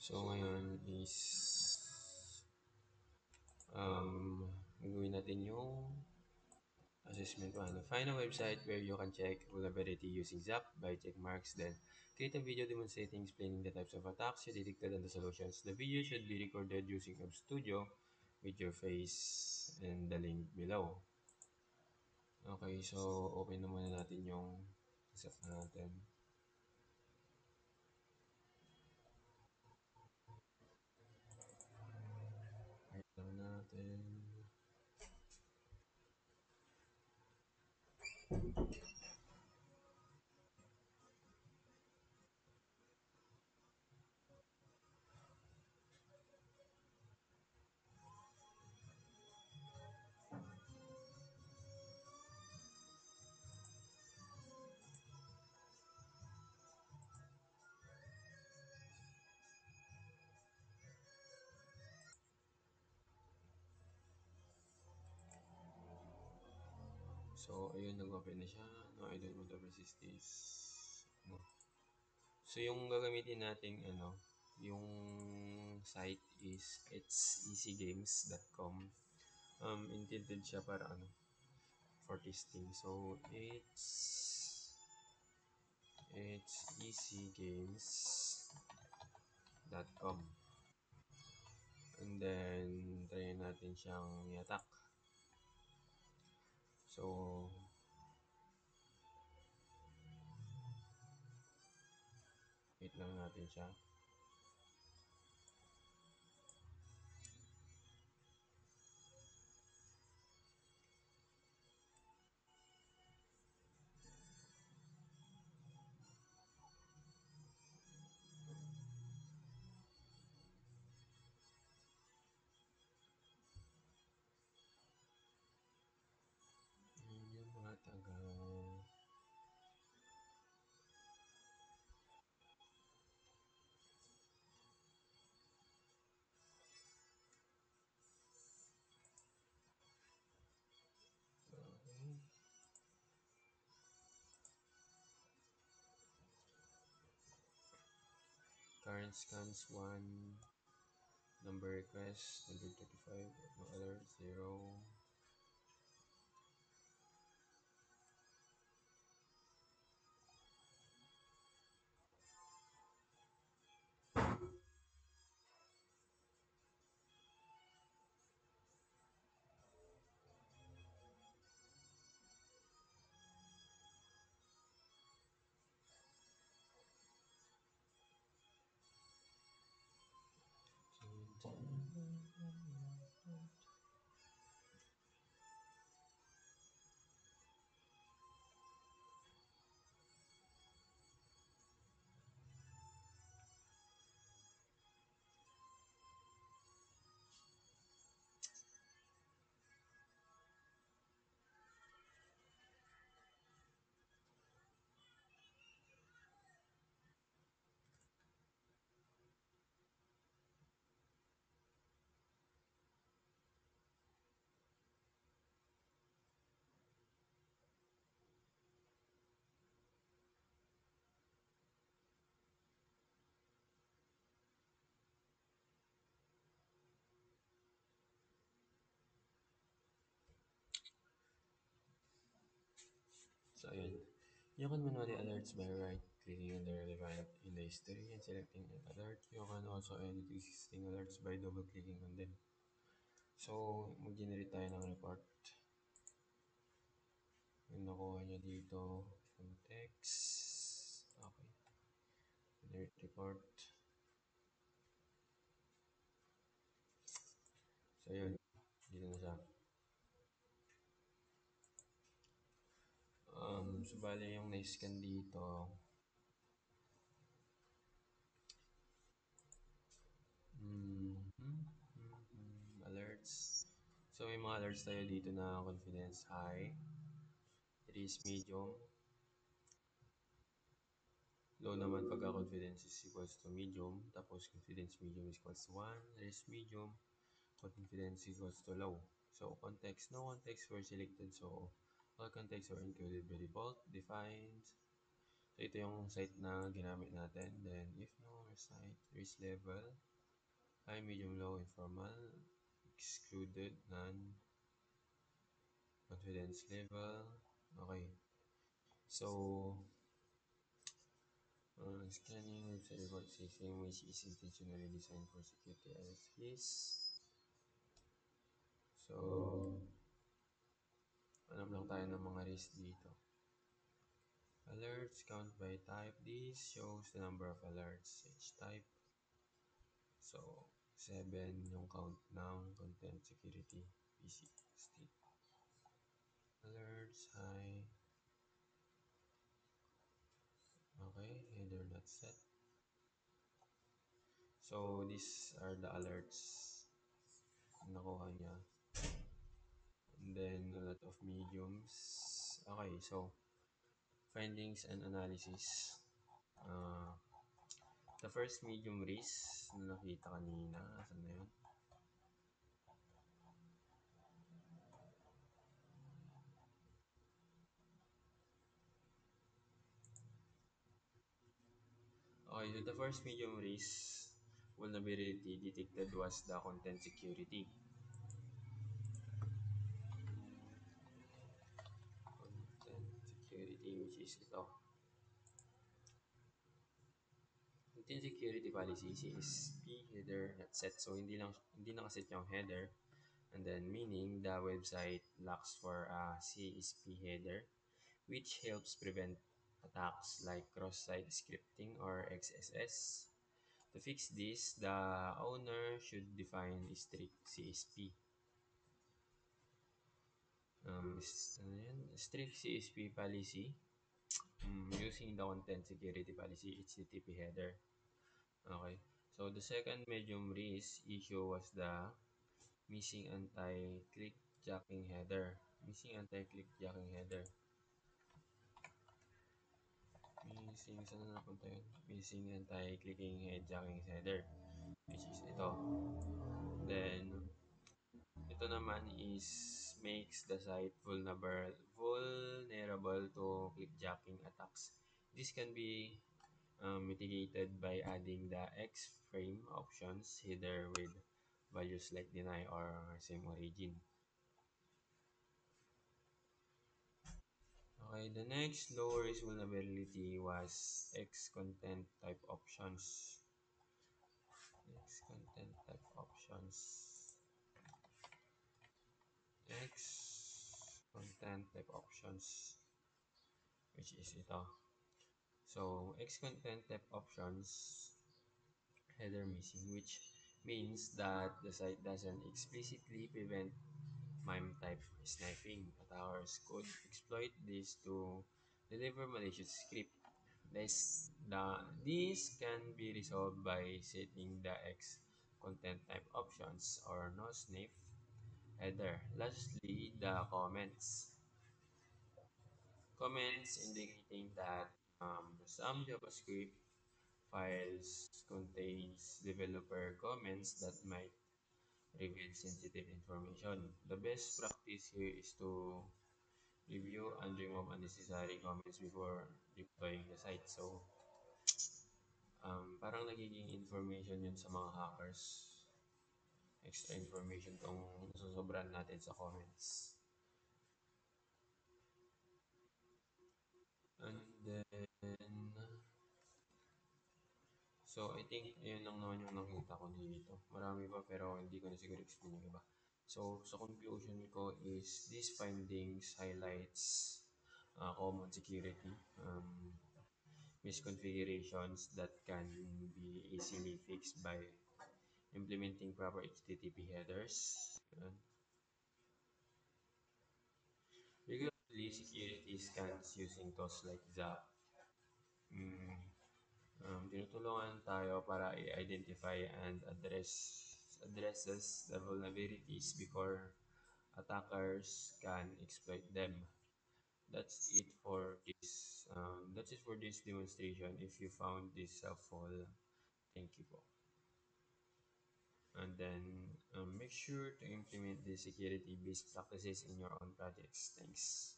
So ngayon is gagawin natin yung assessment 1. Find a website where you can check vulnerability using ZAP by check marks. Then create a video demonstrating explaining the types of attacks you detected and the solutions. The video should be recorded using Studio with your face and the link below. Okay, so open na muna natin yung ZAP natin. Wait lang natin. So, ayun, nag-open na siya. No, I don't want to resist this. No. So, yung gagamitin nating yung site is itseasygames.com. Intended siya para for testing. So, it's easygames.com. And then, try natin siyang i-attack. So, wait lang natin siya. Yun yung mga tagal. Okay. Current scans 1. Number request 135. No alert 0. So, ayun. You can manually alerts by right-clicking on the relevant in the history and selecting an alert. You can also edit existing alerts by double-clicking on them. So, mag-generate tayo ng report. Yung nakuha niya dito, context. Okay. Generate report. So, yun. Dito na siya. So, bali yung na-scan dito, alerts. So, may mga alerts tayo dito na confidence high, risk medium, low naman pagka confidence is equals to medium, tapos confidence medium is equals to 1, risk medium, confidence equals to low. So, context, no context were selected. So, all contexts were included by default, defined. So, ito yung site na ginamit natin. Then, if no site, risk level, high, medium, low, informal, excluded, none, confidence level. Okay. So, scanning website report system which is intentionally designed for security as is. So, alam lang tayo ng mga risk dito. Alerts count by type. This shows the number of alerts each type. So, 7 yung count ng content security PC state. Alerts high. Okay, header not set. So, these are the alerts na nakuha niya. And then, a lot of mediums. Okay, so, findings and analysis. Uh, the first medium risk na nakita kanina, asan na yun? Okay, so the first medium risk vulnerability detected was the content security. Content security, which is ito. Content security policy, CSP header not set. So, hindi nakaset yung header. And then, meaning the website lacks for a CSP header, which helps prevent attacks like cross-site scripting or XSS. To fix this, the owner should define strict CSP. Ano yan? Strict CSP policy using the content security policy HTTP header. Okay. So the second medium risk issue was the missing anti-click jacking header. Missing anti-click jacking header. Missing, saan na napunta yun? Missing anti-clicking head jacking header. Which is ito. Then, ito naman is makes the site vulnerable to clickjacking attacks. This can be mitigated by adding the X-frame options header with values like deny or same origin. Okay, the next low risk vulnerability was X content type options. X content type options. X content type options, which is ito. So, X content type options header missing, which means that the site doesn't explicitly prevent MIME type sniping. Attackers could exploit this to deliver malicious script. This can be resolved by setting the X content type options or no sniff header. Lastly, the comments. Comments indicating that some JavaScript files contains developer comments that might reveal sensitive information. The best practice here is to review and remove unnecessary comments before deploying the site. So, parang nagiging information yun sa mga hackers. Extra information tong nasusobran natin sa comments. And then, so I think yun lang naman yung nakita ko dito. Marami pa pero hindi ko na siguro explain yung iba. So, sa conclusion ko is these findings highlights common security misconfigurations that can be easily fixed by implementing proper HTTP headers. Yun. Regularly, security scans using tools like ZAP. Mm, tinutulungan tayo para i-identify and addresses the vulnerabilities before attackers can exploit them. That's it for this demonstration. If you found this helpful, thank you po. And then make sure to implement the security-based practices in your own projects. Thanks.